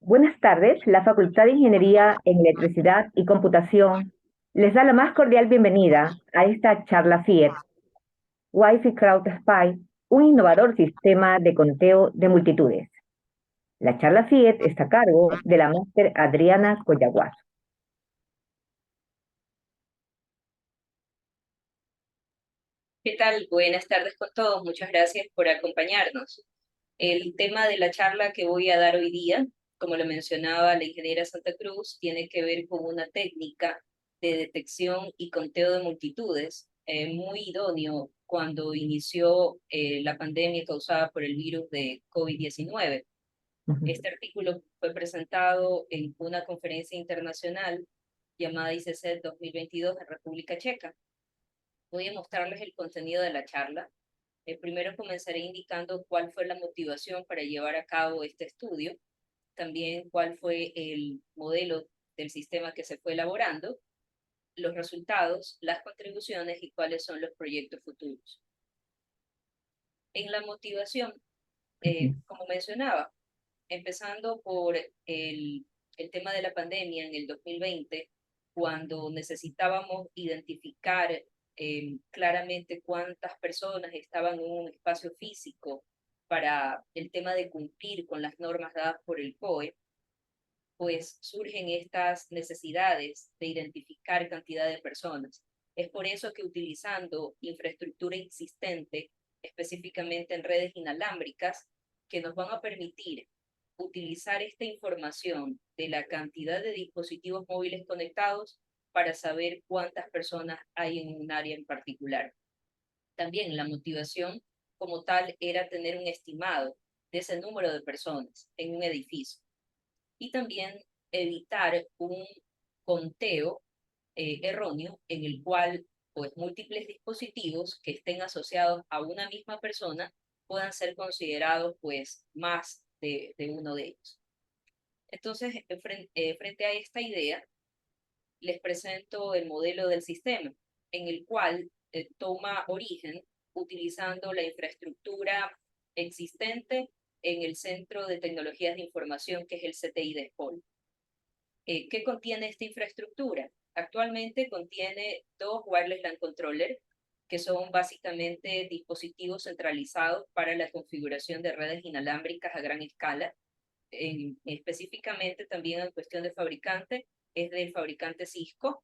Buenas tardes, la Facultad de Ingeniería en Electricidad y Computación les da la más cordial bienvenida a esta charla FIET, Wi-Fi Crowd Spy, un innovador sistema de conteo de multitudes. La charla FIET está a cargo de la máster Adriana Coyaguas. ¿Qué tal? Buenas tardes con todos. Muchas gracias por acompañarnos. El tema de la charla que voy a dar hoy día, como lo mencionaba la ingeniera Santa Cruz, tiene que ver con una técnica de detección y conteo de multitudes, muy idóneo cuando inició la pandemia causada por el virus de COVID-19. Este artículo fue presentado en una conferencia internacional llamada ICC 2022 en República Checa. Voy a mostrarles el contenido de la charla. Primero comenzaré indicando cuál fue la motivación para llevar a cabo este estudio, también cuál fue el modelo del sistema que se fue elaborando, los resultados, las contribuciones y cuáles son los proyectos futuros. En la motivación, como mencionaba, empezando por el tema de la pandemia en el 2020, cuando necesitábamos identificar claramente cuántas personas estaban en un espacio físico para el tema de cumplir con las normas dadas por el COE, pues surgen estas necesidades de identificar cantidad de personas. Es por eso que utilizando infraestructura existente, específicamente en redes inalámbricas, que nos van a permitir utilizar esta información de la cantidad de dispositivos móviles conectados para saber cuántas personas hay en un área en particular. También la motivación como tal era tener un estimado de ese número de personas en un edificio y también evitar un conteo erróneo en el cual pues múltiples dispositivos que estén asociados a una misma persona puedan ser considerados pues más de uno de ellos. Entonces, frente a esta idea, les presento el modelo del sistema, en el cual toma origen utilizando la infraestructura existente en el Centro de Tecnologías de Información, que es el CTI de Espol. ¿Qué contiene esta infraestructura? Actualmente contiene dos Wireless LAN Controller, que son básicamente dispositivos centralizados para la configuración de redes inalámbricas a gran escala. Específicamente también en cuestión de fabricante, es del fabricante Cisco.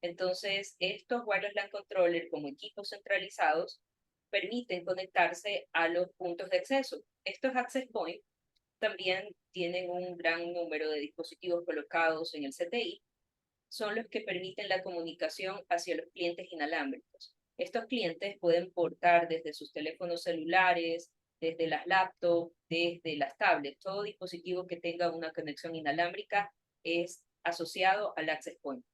Entonces, estos Wireless LAN Controller como equipos centralizados permiten conectarse a los puntos de acceso. Estos access points también tienen un gran número de dispositivos colocados en el CTI, son los que permiten la comunicación hacia los clientes inalámbricos. Estos clientes pueden portar desde sus teléfonos celulares, desde las laptops, desde las tablets. Todo dispositivo que tenga una conexión inalámbrica es asociado al Access Point.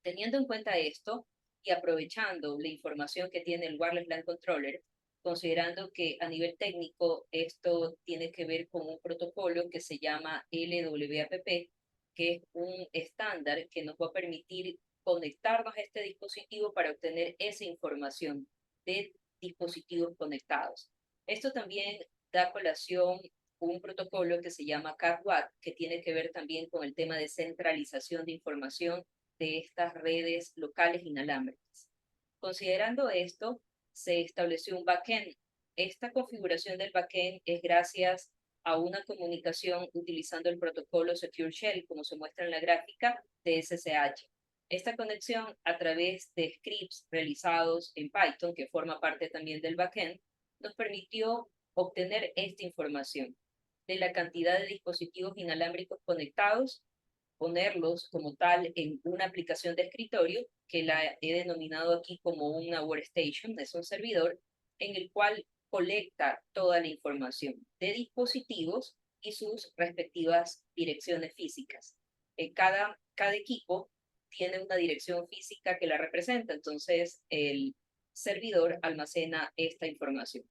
Teniendo en cuenta esto y aprovechando la información que tiene el Wireless LAN Controller, considerando que a nivel técnico esto tiene que ver con un protocolo que se llama LWAPP, que es un estándar que nos va a permitir conectarnos a este dispositivo para obtener esa información de dispositivos conectados. Esto también da colación un protocolo que se llama CAT-WAT, que tiene que ver también con el tema de centralización de información de estas redes locales inalámbricas. Considerando esto, se estableció un backend. Esta configuración del backend es gracias a una comunicación utilizando el protocolo Secure Shell, como se muestra en la gráfica de SSH. Esta conexión a través de scripts realizados en Python, que forma parte también del backend, nos permitió obtener esta información de la cantidad de dispositivos inalámbricos conectados, ponerlos como tal en una aplicación de escritorio que la he denominado aquí como una workstation, es un servidor en el cual colecta toda la información de dispositivos y sus respectivas direcciones físicas. Cada equipo tiene una dirección física que la representa, entonces el servidor almacena esta información.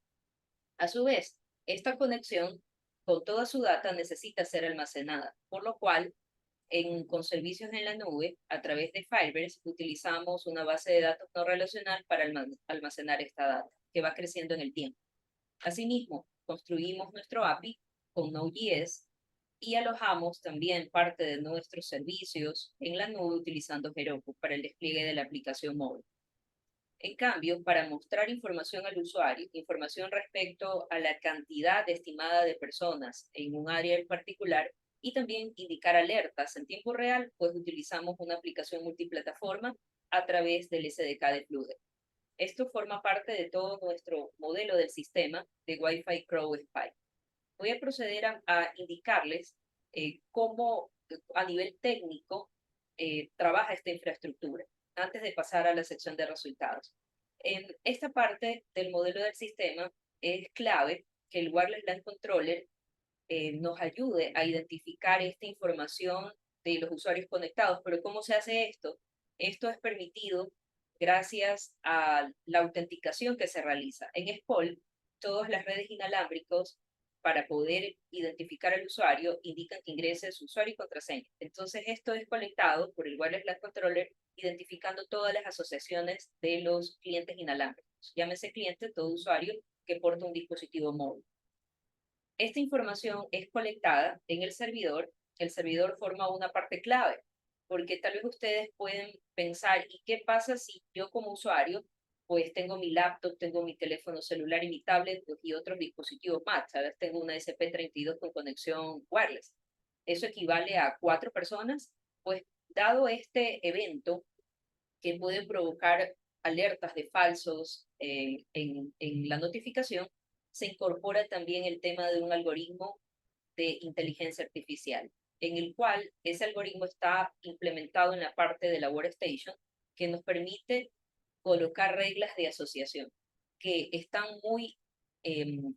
A su vez, esta conexión con toda su data necesita ser almacenada, por lo cual con servicios en la nube, a través de Firebase, utilizamos una base de datos no relacional para almacenar esta data, que va creciendo en el tiempo. Asimismo, construimos nuestro API con Node.js y alojamos también parte de nuestros servicios en la nube utilizando Heroku para el despliegue de la aplicación móvil. En cambio, para mostrar información al usuario, información respecto a la cantidad estimada de personas en un área en particular y también indicar alertas en tiempo real, pues utilizamos una aplicación multiplataforma a través del SDK de Flutter. Esto forma parte de todo nuestro modelo del sistema de Wi-Fi Crow Spy. Voy a proceder a indicarles cómo a nivel técnico trabaja esta infraestructura antes de pasar a la sección de resultados. En esta parte del modelo del sistema es clave que el Wireless LAN Controller nos ayude a identificar esta información de los usuarios conectados. Pero ¿cómo se hace esto? Esto es permitido gracias a la autenticación que se realiza. En SPOL, todas las redes inalámbricos para poder identificar al usuario indican que ingrese su usuario y contraseña. Entonces esto es conectado por el Wireless LAN Controller identificando todas las asociaciones de los clientes inalámbricos. Llámese cliente todo usuario que porta un dispositivo móvil. Esta información es colectada en el servidor forma una parte clave, porque tal vez ustedes pueden pensar, ¿y qué pasa si yo como usuario, pues tengo mi laptop, tengo mi teléfono celular y mi tablet pues, y otros dispositivos más? ¿Sabes? Tengo una SP32 con conexión wireless. Eso equivale a 4 personas, pues dado este evento que puede provocar alertas de falsos en la notificación, se incorpora también el tema de un algoritmo de inteligencia artificial, en el cual ese algoritmo está implementado en la parte de la workstation, que nos permite colocar reglas de asociación que están muy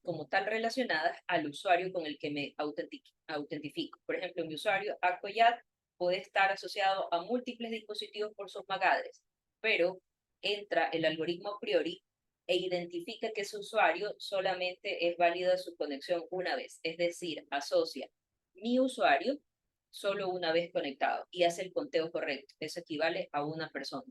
como tal relacionadas al usuario con el que me autentifico. Por ejemplo, mi usuario Acoyat puede estar asociado a múltiples dispositivos por sus magadres, pero entra el algoritmo a priori e identifica que ese usuario solamente es válida su conexión una vez, es decir, asocia mi usuario solo una vez conectado y hace el conteo correcto. Eso equivale a una persona.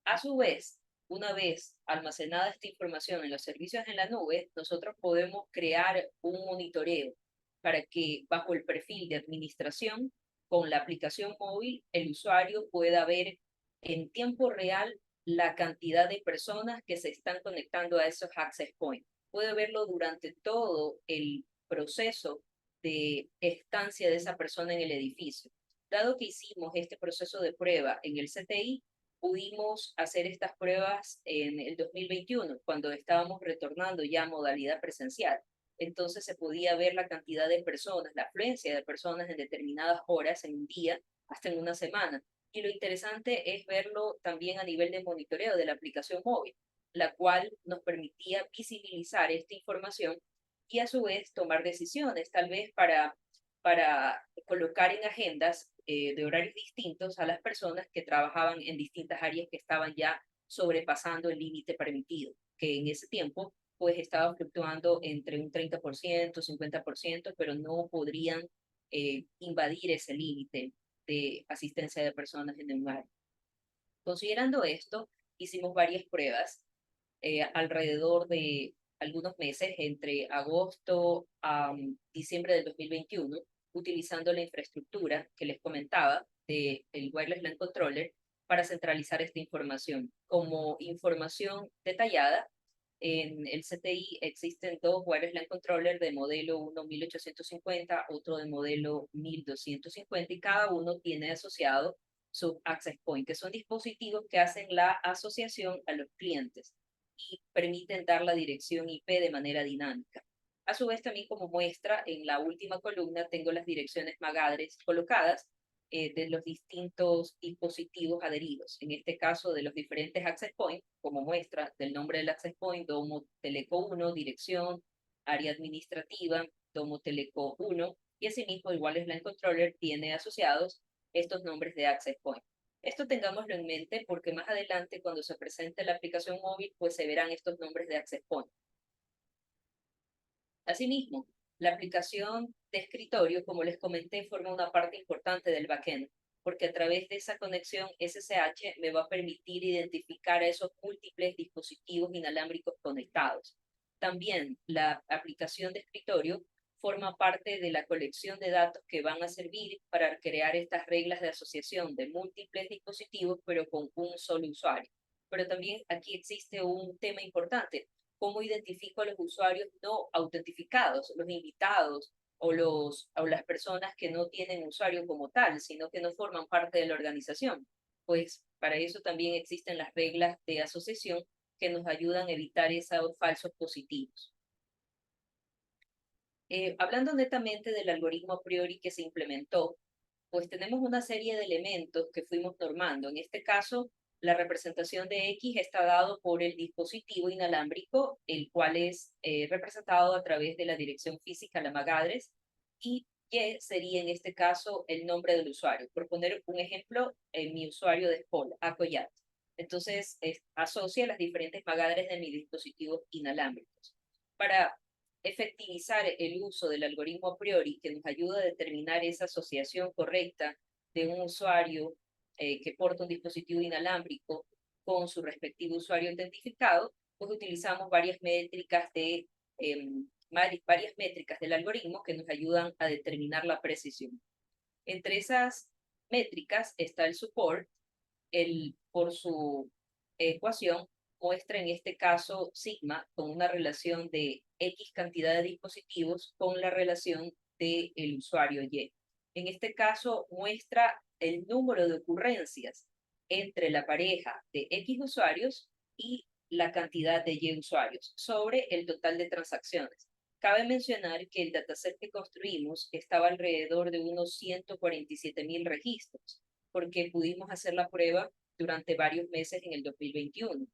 A su vez, una vez almacenada esta información en los servicios en la nube, nosotros podemos crear un monitoreo para que bajo el perfil de administración, con la aplicación móvil, el usuario pueda ver en tiempo real la cantidad de personas que se están conectando a esos access points. Puede verlo durante todo el proceso de estancia de esa persona en el edificio. Dado que hicimos este proceso de prueba en el CTI, pudimos hacer estas pruebas en el 2021, cuando estábamos retornando ya a modalidad presencial. Entonces se podía ver la cantidad de personas, la afluencia de personas en determinadas horas, en un día, hasta en una semana. Y lo interesante es verlo también a nivel de monitoreo de la aplicación móvil, la cual nos permitía visibilizar esta información y a su vez tomar decisiones, tal vez para colocar en agendas de horarios distintos a las personas que trabajaban en distintas áreas que estaban ya sobrepasando el límite permitido, que en ese tiempo pues estaba fluctuando entre un 30%, 50%, pero no podrían invadir ese límite de asistencia de personas en el área. Considerando esto, hicimos varias pruebas alrededor de algunos meses, entre agosto a diciembre del 2021, utilizando la infraestructura que les comentaba del Wireless LAN Controller para centralizar esta información. Como información detallada, en el CTI existen dos Wireless LAN Controller de modelo, uno 1850, otro de modelo 1250, y cada uno tiene asociado su access point, que son dispositivos que hacen la asociación a los clientes y permiten dar la dirección IP de manera dinámica. A su vez, también como muestra, en la última columna tengo las direcciones MAC colocadas de los distintos dispositivos adheridos. En este caso, de los diferentes access points, como muestra del nombre del access point, Domo Teleco 1, dirección, área administrativa, Domo Teleco 1, y asimismo, igual es LAN Controller, tiene asociados estos nombres de access point. Esto tengámoslo en mente porque más adelante cuando se presente la aplicación móvil, pues se verán estos nombres de access point. Asimismo, la aplicación de escritorio, como les comenté, forma una parte importante del backend, porque a través de esa conexión SSH me va a permitir identificar a esos múltiples dispositivos inalámbricos conectados. También la aplicación de escritorio forma parte de la colección de datos que van a servir para crear estas reglas de asociación de múltiples dispositivos, pero con un solo usuario. Pero también aquí existe un tema importante: cómo identifico a los usuarios no autentificados, los invitados o las personas que no tienen usuario como tal, sino que no forman parte de la organización. Pues para eso también existen las reglas de asociación que nos ayudan a evitar esos falsos positivos. Hablando netamente del algoritmo a priori que se implementó, pues tenemos una serie de elementos que fuimos normando. En este caso, la representación de X está dado por el dispositivo inalámbrico, el cual es representado a través de la dirección física, la MAC address, y Y sería en este caso el nombre del usuario. Por poner un ejemplo, mi usuario de Spol, Acoyat. Entonces, asocia las diferentes MAC address de mis dispositivos inalámbricos. Para efectivizar el uso del algoritmo a priori, que nos ayuda a determinar esa asociación correcta de un usuario que porta un dispositivo inalámbrico con su respectivo usuario identificado, pues utilizamos varias métricas del algoritmo que nos ayudan a determinar la precisión. Entre esas métricas está el support, por su ecuación, muestra en este caso sigma con una relación de X cantidad de dispositivos con la relación del usuario Y. En este caso muestra el número de ocurrencias entre la pareja de X usuarios y la cantidad de Y usuarios sobre el total de transacciones. Cabe mencionar que el dataset que construimos estaba alrededor de unos 147,000 registros, porque pudimos hacer la prueba durante varios meses en el 2021.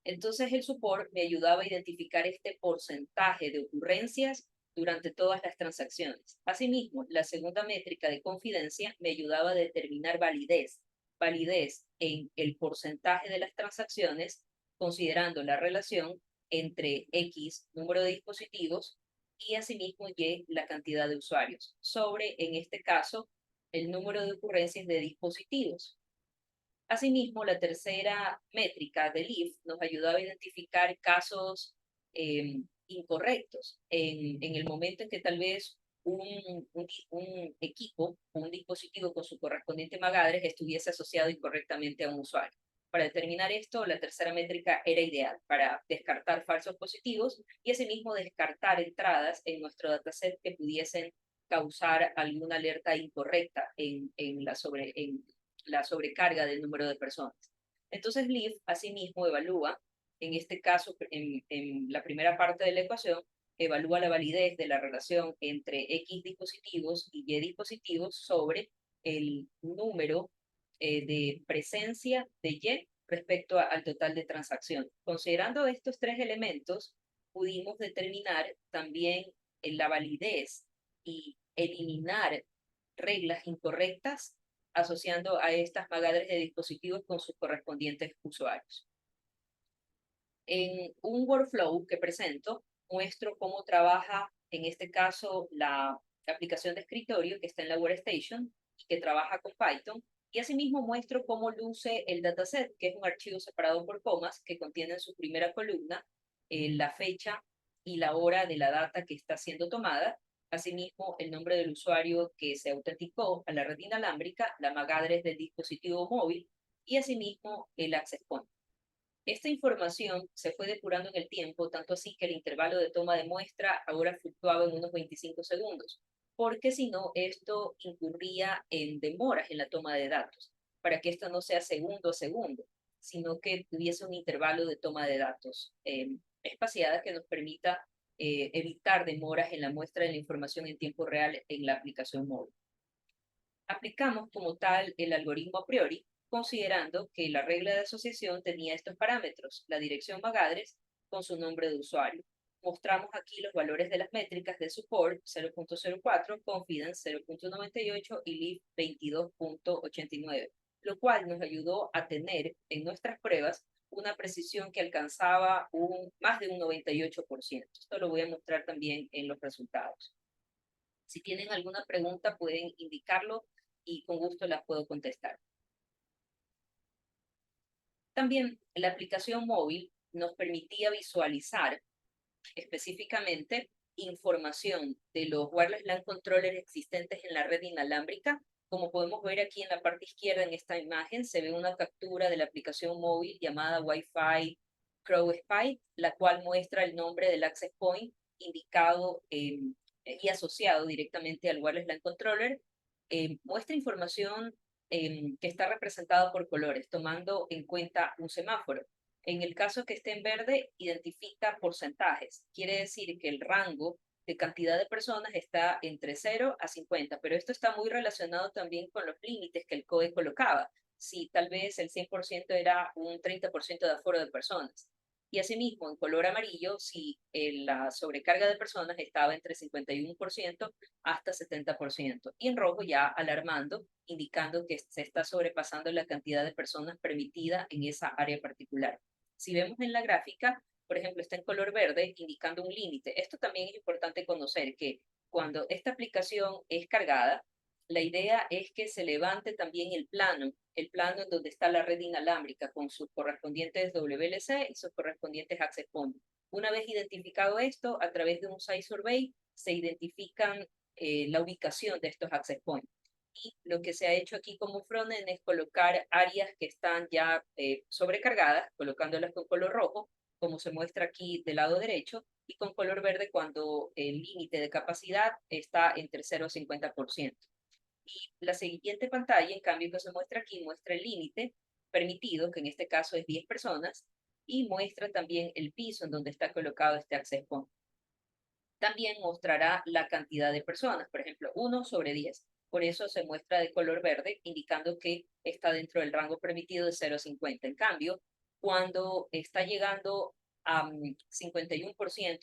Entonces el support me ayudaba a identificar este porcentaje de ocurrencias durante todas las transacciones. Asimismo, la segunda métrica de confidencia me ayudaba a determinar validez en el porcentaje de las transacciones, considerando la relación entre X, número de dispositivos, y asimismo Y, la cantidad de usuarios, sobre, en este caso, el número de ocurrencias de dispositivos. Asimismo, la tercera métrica del IF nos ayudaba a identificar casos incorrectos en el momento en que tal vez un equipo, un dispositivo con su correspondiente MAC address estuviese asociado incorrectamente a un usuario. Para determinar esto, la tercera métrica era ideal para descartar falsos positivos y asimismo descartar entradas en nuestro dataset que pudiesen causar alguna alerta incorrecta en la sobrecarga del número de personas. Entonces, Leaf asimismo evalúa, en este caso, en la primera parte de la ecuación, evalúa la validez de la relación entre X dispositivos y Y dispositivos sobre el número de presencia de Y respecto al total de transacciones. Considerando estos tres elementos, pudimos determinar también la validez y eliminar reglas incorrectas asociando a estas MAC address de dispositivos con sus correspondientes usuarios. En un workflow que presento, muestro cómo trabaja, en este caso, la aplicación de escritorio que está en la Workstation y que trabaja con Python, y asimismo muestro cómo luce el dataset, que es un archivo separado por comas que contiene en su primera columna la fecha y la hora de la data que está siendo tomada, asimismo el nombre del usuario que se autenticó a la red inalámbrica, la MAC address del dispositivo móvil y asimismo el access point. Esta información se fue depurando en el tiempo, tanto así que el intervalo de toma de muestra ahora fluctuaba en unos 25 segundos, porque si no, esto incurría en demoras en la toma de datos, para que esto no sea segundo a segundo, sino que tuviese un intervalo de toma de datos espaciada que nos permita evitar demoras en la muestra de la información en tiempo real en la aplicación móvil. Aplicamos como tal el algoritmo a priori, considerando que la regla de asociación tenía estos parámetros: la dirección MAC address con su nombre de usuario. Mostramos aquí los valores de las métricas de support 0.04, confidence 0.98 y leaf 22.89, lo cual nos ayudó a tener en nuestras pruebas una precisión que alcanzaba más de un 98%. Esto lo voy a mostrar también en los resultados. Si tienen alguna pregunta, pueden indicarlo y con gusto las puedo contestar. También la aplicación móvil nos permitía visualizar específicamente información de los wireless LAN controllers existentes en la red inalámbrica. Como podemos ver aquí en la parte izquierda en esta imagen, se ve una captura de la aplicación móvil llamada Wi-Fi Crow Spy, la cual muestra el nombre del access point indicado y asociado directamente al wireless LAN controller. Muestra información que está representada por colores, tomando en cuenta un semáforo. En el caso que esté en verde, identifica porcentajes. Quiere decir que el rango de cantidad de personas está entre 0 a 50, pero esto está muy relacionado también con los límites que el COE colocaba. Si tal vez el 100% era un 30% de aforo de personas. Y asimismo, en color amarillo, si la sobrecarga de personas estaba entre 51% hasta 70%. Y en rojo ya alarmando, indicando que se está sobrepasando la cantidad de personas permitida en esa área particular. Si vemos en la gráfica, por ejemplo, está en color verde, indicando un límite. Esto también es importante conocer, que cuando esta aplicación es cargada, la idea es que se levante también el plano en donde está la red inalámbrica con sus correspondientes WLC y sus correspondientes access points. Una vez identificado esto, a través de un site survey, se identifican la ubicación de estos access points. Y lo que se ha hecho aquí como frontend es colocar áreas que están ya sobrecargadas, colocándolas con color rojo, como se muestra aquí del lado derecho, y con color verde cuando el límite de capacidad está entre 0 a 50%. Y la siguiente pantalla, en cambio, que se muestra aquí, muestra el límite permitido, que en este caso es 10 personas, y muestra también el piso en donde está colocado este access point. También mostrará la cantidad de personas, por ejemplo, 1 sobre 10. Por eso se muestra de color verde, indicando que está dentro del rango permitido de 0 a 50. En cambio, cuando está llegando a 51%,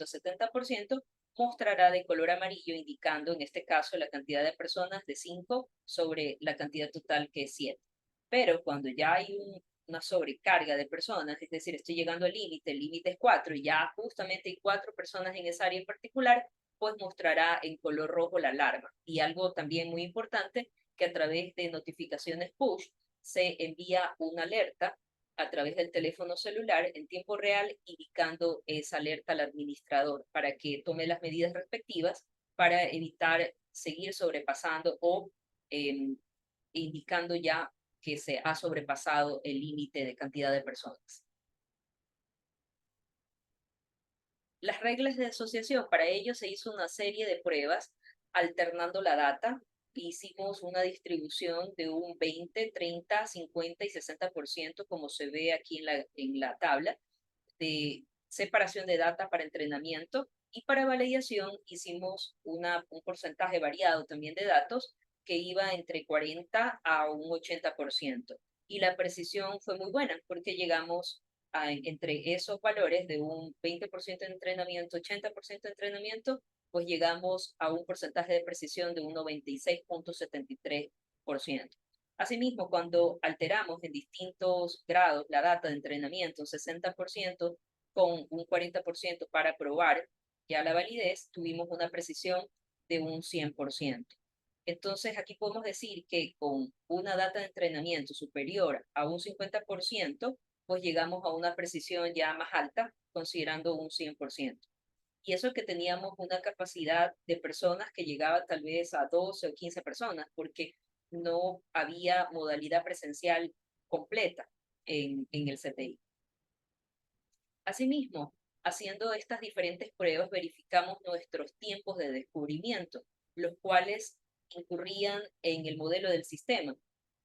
70%, mostrará de color amarillo, indicando en este caso la cantidad de personas de 5 sobre la cantidad total, que es 7. Pero cuando ya hay una sobrecarga de personas, es decir, estoy llegando al límite, el límite es 4 y ya justamente hay 4 personas en esa área en particular, pues mostrará en color rojo la alarma. Y algo también muy importante, que a través de notificaciones push se envía una alerta a través del teléfono celular en tiempo real, indicando esa alerta al administrador para que tome las medidas respectivas para evitar seguir sobrepasando o indicando ya que se ha sobrepasado el límite de cantidad de personas. Las reglas de asociación, para ello se hizo una serie de pruebas alternando la data. Hicimos una distribución de un 20, 30, 50 y 60%, como se ve aquí en la tabla, de separación de data para entrenamiento, y para validación hicimos un porcentaje variado también de datos que iba entre 40 a un 80%. Y la precisión fue muy buena porque llegamos entre esos valores de un 20% de entrenamiento, 80% de entrenamiento, pues llegamos a un porcentaje de precisión de un 96.73%. Asimismo, cuando alteramos en distintos grados la data de entrenamiento, 60% con un 40% para probar ya la validez, tuvimos una precisión de un 100%. Entonces, aquí podemos decir que con una data de entrenamiento superior a un 50%, pues llegamos a una precisión ya más alta, considerando un 100%. Y eso que teníamos una capacidad de personas que llegaba tal vez a 12 o 15 personas, porque no había modalidad presencial completa en el CTI. Asimismo, haciendo estas diferentes pruebas, verificamos nuestros tiempos de descubrimiento, los cuales incurrían en el modelo del sistema,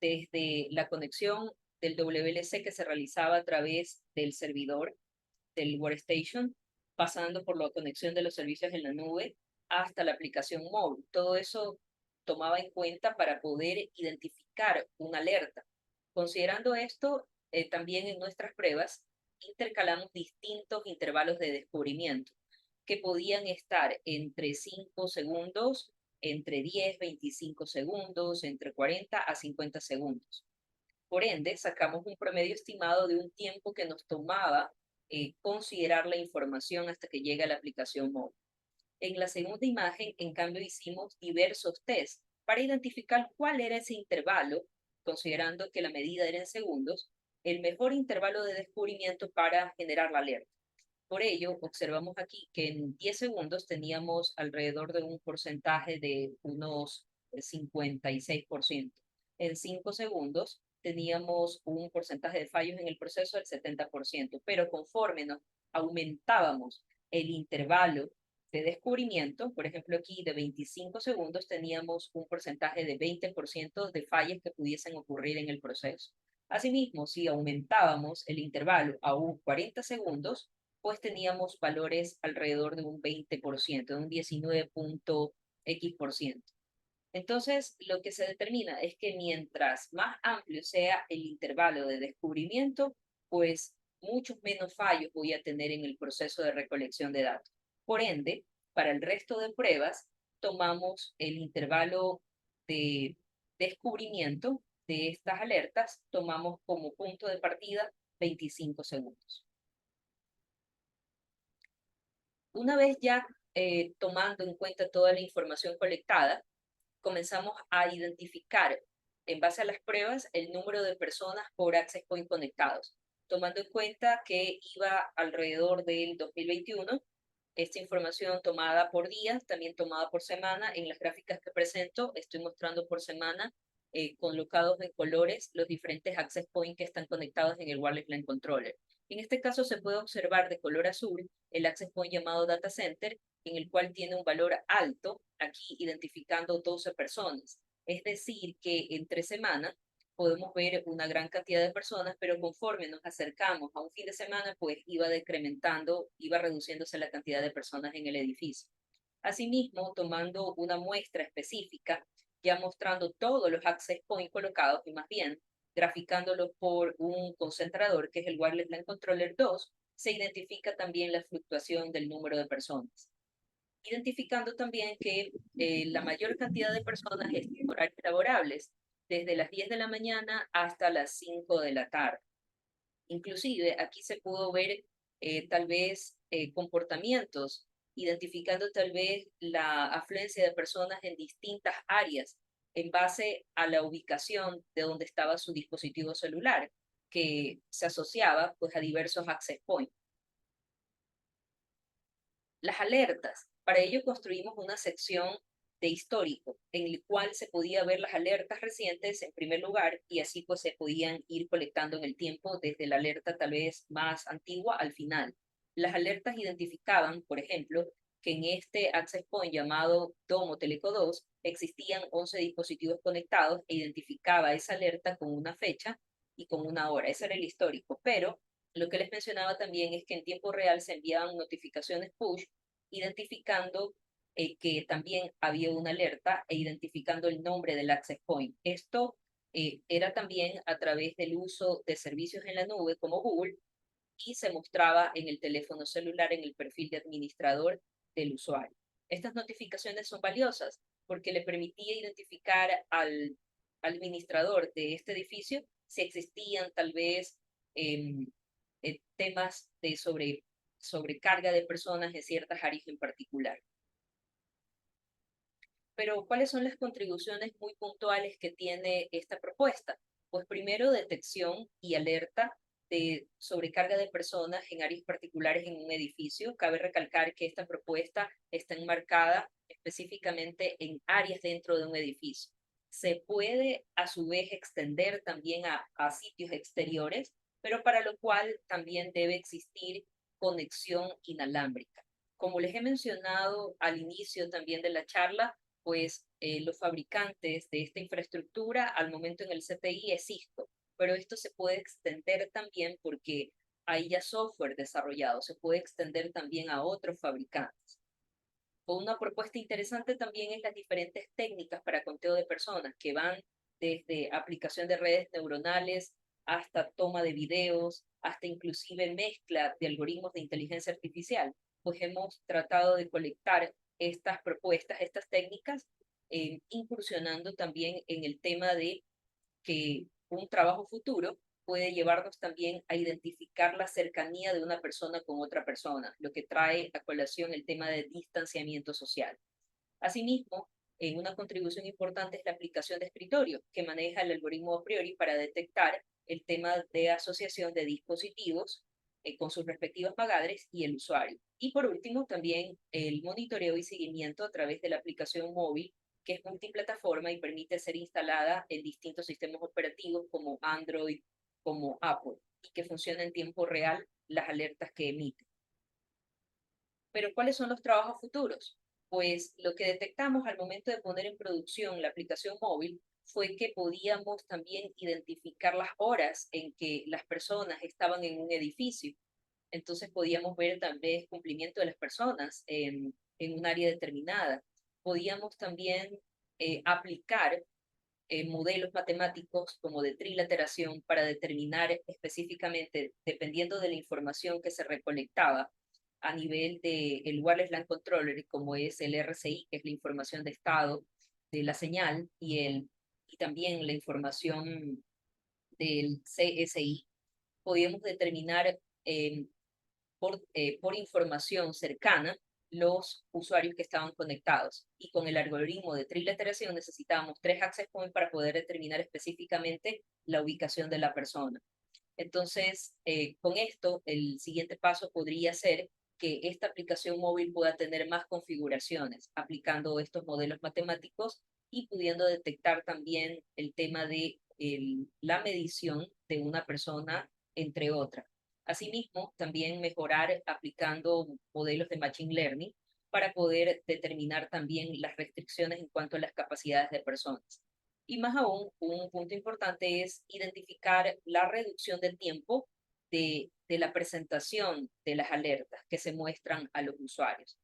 desde la conexión del WLC que se realizaba a través del servidor del Workstation, pasando por la conexión de los servicios en la nube hasta la aplicación móvil. Todo eso tomaba en cuenta para poder identificar una alerta. Considerando esto, también en nuestras pruebas intercalamos distintos intervalos de descubrimiento que podían estar entre 5 segundos, entre 10, 25 segundos, entre 40 a 50 segundos. Por ende, sacamos un promedio estimado de un tiempo que nos tomaba considerar la información hasta que llega a la aplicación móvil. En la segunda imagen, en cambio, hicimos diversos tests para identificar cuál era ese intervalo, considerando que la medida era en segundos, el mejor intervalo de descubrimiento para generar la alerta. Por ello, observamos aquí que en 10 segundos teníamos alrededor de un porcentaje de unos 56%. En 5 segundos teníamos un porcentaje de fallos en el proceso del 70%, pero conforme nos aumentábamos el intervalo de descubrimiento, por ejemplo aquí de 25 segundos teníamos un porcentaje de 20% de fallas que pudiesen ocurrir en el proceso. Asimismo, si aumentábamos el intervalo a un 40 segundos, pues teníamos valores alrededor de un 20%, de un 19.x%. Entonces, lo que se determina es que mientras más amplio sea el intervalo de descubrimiento, pues muchos menos fallos voy a tener en el proceso de recolección de datos. Por ende, para el resto de pruebas, tomamos el intervalo de descubrimiento de estas alertas, tomamos como punto de partida 25 segundos. Una vez ya tomando en cuenta toda la información colectada, comenzamos a identificar, en base a las pruebas, el número de personas por access point conectados, tomando en cuenta que iba alrededor del 2021, esta información tomada por día, también tomada por semana. En las gráficas que presento, estoy mostrando por semana, colocados en colores, los diferentes access points que están conectados en el Wireless LAN Controller. En este caso se puede observar de color azul el access point llamado Data Center, en el cual tiene un valor alto, aquí identificando 12 personas. Es decir, que entre semanas podemos ver una gran cantidad de personas, pero conforme nos acercamos a un fin de semana, pues iba decrementando, iba reduciéndose la cantidad de personas en el edificio. Asimismo, tomando una muestra específica, ya mostrando todos los access points colocados y más bien graficándolos por un concentrador que es el Wireless LAN Controller 2, se identifica también la fluctuación del número de personas. Identificando también que la mayor cantidad de personas es en horarios laborables, desde las 10 de la mañana hasta las 5 de la tarde. Inclusive aquí se pudo ver tal vez comportamientos, identificando tal vez la afluencia de personas en distintas áreas en base a la ubicación de donde estaba su dispositivo celular, que se asociaba pues a diversos access points. Las alertas. Para ello construimos una sección de histórico, en el cual se podía ver las alertas recientes en primer lugar y así pues se podían ir colectando en el tiempo desde la alerta tal vez más antigua al final. Las alertas identificaban, por ejemplo, que en este access point llamado Domo Teleco 2 existían 11 dispositivos conectados e identificaba esa alerta con una fecha y con una hora. Ese era el histórico, pero lo que les mencionaba también es que en tiempo real se enviaban notificaciones push identificando que también había una alerta e identificando el nombre del access point. Esto era también a través del uso de servicios en la nube como Google y se mostraba en el teléfono celular en el perfil de administrador del usuario. Estas notificaciones son valiosas porque le permitía identificar al administrador de este edificio si existían tal vez eh, temas de sobrecarga de personas en ciertas áreas en particular. Pero, ¿cuáles son las contribuciones muy puntuales que tiene esta propuesta? Pues primero, detección y alerta de sobrecarga de personas en áreas particulares en un edificio. Cabe recalcar que esta propuesta está enmarcada específicamente en áreas dentro de un edificio. Se puede a su vez extender también a sitios exteriores, pero para lo cual también debe existir conexión inalámbrica. Como les he mencionado al inicio también de la charla, pues los fabricantes de esta infraestructura al momento en el CTI es Cisco, pero esto se puede extender también porque hay ya software desarrollado, se puede extender también a otros fabricantes. Una propuesta interesante también es las diferentes técnicas para conteo de personas que van desde aplicación de redes neuronales hasta toma de videos, hasta inclusive mezcla de algoritmos de inteligencia artificial. Pues hemos tratado de colectar estas propuestas, estas técnicas, incursionando también en el tema de que un trabajo futuro puede llevarnos también a identificar la cercanía de una persona con otra persona, lo que trae a colación el tema de distanciamiento social. Asimismo, una contribución importante es la aplicación de escritorio, que maneja el algoritmo a priori para detectar el tema de asociación de dispositivos con sus respectivas magadres y el usuario. Y por último, también el monitoreo y seguimiento a través de la aplicación móvil, que es multiplataforma y permite ser instalada en distintos sistemas operativos como Android, como Apple, y que funciona en tiempo real las alertas que emite. Pero ¿cuáles son los trabajos futuros? Pues lo que detectamos al momento de poner en producción la aplicación móvil fue que podíamos también identificar las horas en que las personas estaban en un edificio. Entonces podíamos ver también cumplimiento de las personas en un área determinada. Podíamos también aplicar modelos matemáticos como de triliteración para determinar específicamente, dependiendo de la información que se recolectaba a nivel del Wireless LAN Controller, como es el RCI, que es la información de estado de la señal, y también la información del CSI, podíamos determinar por información cercana los usuarios que estaban conectados. Y con el algoritmo de triliteración necesitábamos 3 access points para poder determinar específicamente la ubicación de la persona. Entonces, con esto, el siguiente paso podría ser que esta aplicación móvil pueda tener más configuraciones aplicando estos modelos matemáticos y pudiendo detectar también el tema de la medición de una persona entre otras. Asimismo, también mejorar aplicando modelos de Machine Learning para poder determinar también las restricciones en cuanto a las capacidades de personas. Y más aún, un punto importante es identificar la reducción del tiempo de la presentación de las alertas que se muestran a los usuarios.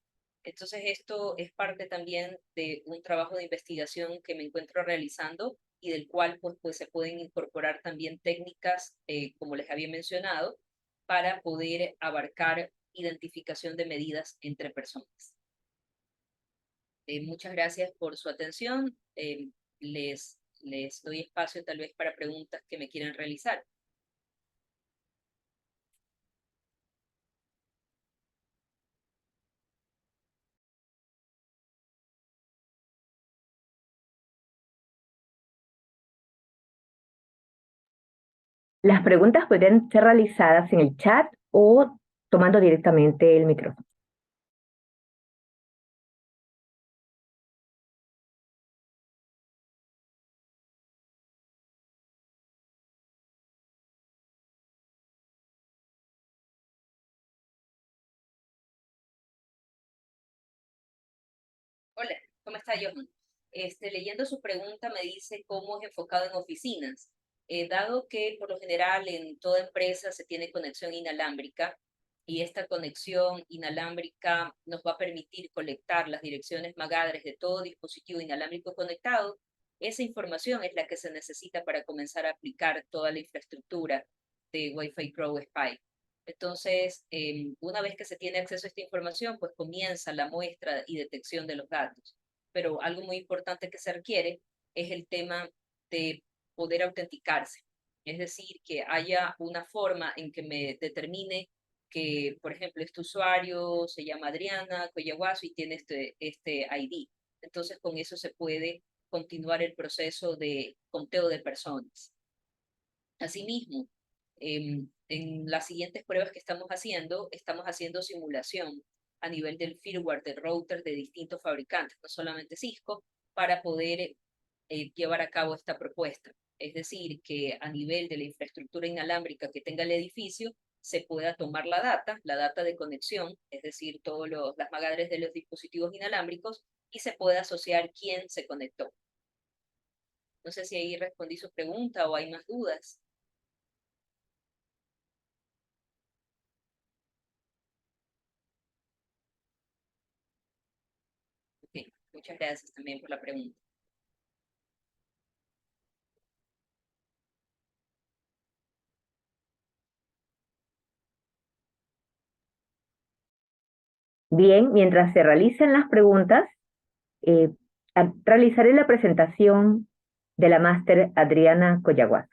Entonces, esto es parte también de un trabajo de investigación que me encuentro realizando y del cual pues se pueden incorporar también técnicas, como les había mencionado, para poder abarcar identificación de medidas entre personas. Muchas gracias por su atención. Les doy espacio tal vez para preguntas que me quieran realizar. Las preguntas pueden ser realizadas en el chat o tomando directamente el micrófono. Hola, ¿cómo está, Johan? Leyendo su pregunta me dice cómo es enfocado en oficinas. Dado que por lo general en toda empresa se tiene conexión inalámbrica y esta conexión inalámbrica nos va a permitir colectar las direcciones MAC de todo dispositivo inalámbrico conectado, esa información es la que se necesita para comenzar a aplicar toda la infraestructura de Wi-Fi Crow Spy. Entonces, una vez que se tiene acceso a esta información, pues comienza la muestra y detección de los datos. Pero algo muy importante que se requiere es el tema de poder autenticarse. Es decir, que haya una forma en que me determine que, por ejemplo, este usuario se llama Adriana Coyaguazo y tiene este ID. Entonces, con eso se puede continuar el proceso de conteo de personas. Asimismo, en las siguientes pruebas que estamos haciendo simulación a nivel del firmware de routers de distintos fabricantes, no solamente Cisco, para poder llevar a cabo esta propuesta. Es decir, que a nivel de la infraestructura inalámbrica que tenga el edificio, se pueda tomar la data de conexión, es decir, todas las MAC de los dispositivos inalámbricos, y se pueda asociar quién se conectó. No sé si ahí respondí su pregunta o hay más dudas. Okay. Muchas gracias también por la pregunta. Bien, mientras se realicen las preguntas, eh, realizaré la presentación de la máster Adriana Coyaguazo.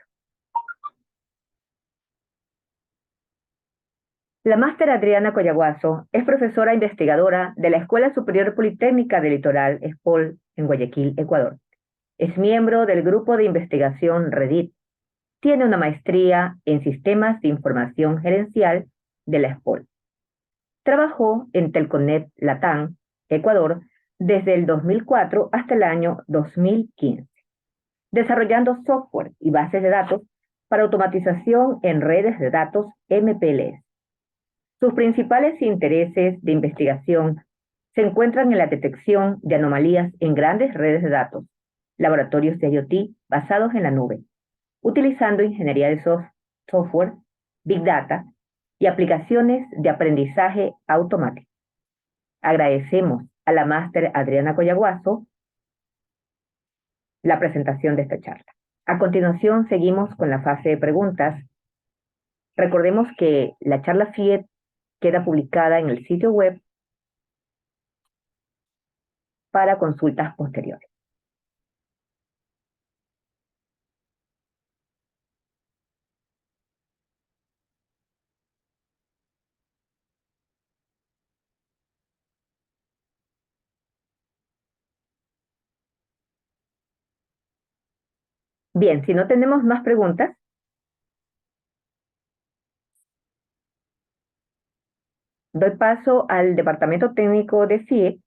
La máster Adriana Coyaguazo es profesora investigadora de la Escuela Superior Politécnica del Litoral, ESPOL, en Guayaquil, Ecuador. Es miembro del grupo de investigación REDIT. Tiene una maestría en Sistemas de Información Gerencial de la SPOL. Trabajó en Telconet Latam, Ecuador, desde el 2004 hasta el año 2015, desarrollando software y bases de datos para automatización en redes de datos MPLS. Sus principales intereses de investigación se encuentran en la detección de anomalías en grandes redes de datos, laboratorios de IoT basados en la nube, utilizando ingeniería de software, Big Data y aplicaciones de aprendizaje automático. Agradecemos a la máster Adriana Coyaguazo la presentación de esta charla. A continuación, seguimos con la fase de preguntas. Recordemos que la charla FIET queda publicada en el sitio web para consultas posteriores. Bien, si no tenemos más preguntas, doy paso al departamento técnico de FIET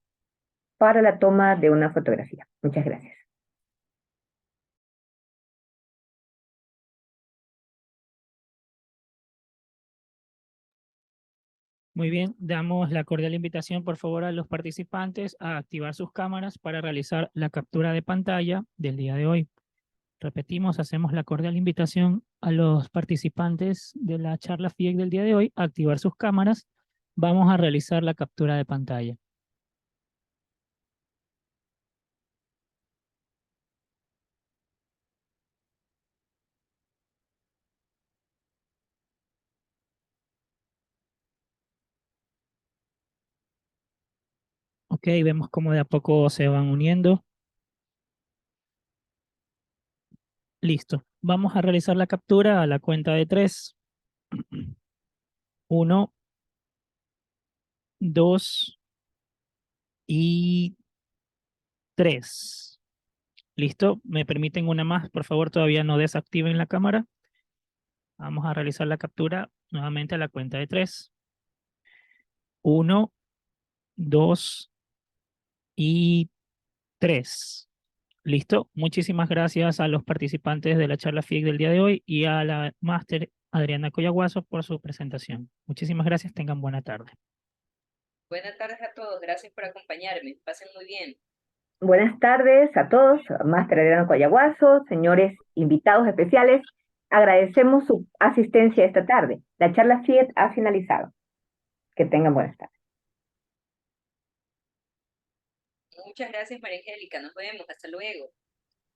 para la toma de una fotografía. Muchas gracias. Muy bien, damos la cordial invitación, por favor, a los participantes a activar sus cámaras para realizar la captura de pantalla del día de hoy. Repetimos, hacemos la cordial invitación a los participantes de la charla FIEC del día de hoy a activar sus cámaras. Vamos a realizar la captura de pantalla. Ok, vemos cómo de a poco se van uniendo. Listo. Vamos a realizar la captura a la cuenta de 3. 1, 2 y 3. ¿Listo? ¿Me permiten una más? Por favor, todavía no desactiven la cámara. Vamos a realizar la captura nuevamente a la cuenta de 3. 1, 2 y 3. ¿Listo? Muchísimas gracias a los participantes de la charla FIEC del día de hoy y a la máster Adriana Coyaguazo por su presentación. Muchísimas gracias, tengan buena tarde. Buenas tardes a todos, gracias por acompañarme. Pasen muy bien. Buenas tardes a todos, máster Adriano Coyaguazo, señores invitados especiales. Agradecemos su asistencia esta tarde. La charla FIET ha finalizado. Que tengan buenas tardes. Muchas gracias, María Angélica. Nos vemos. Hasta luego.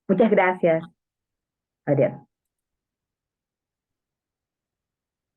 Muchas gracias, Adriano.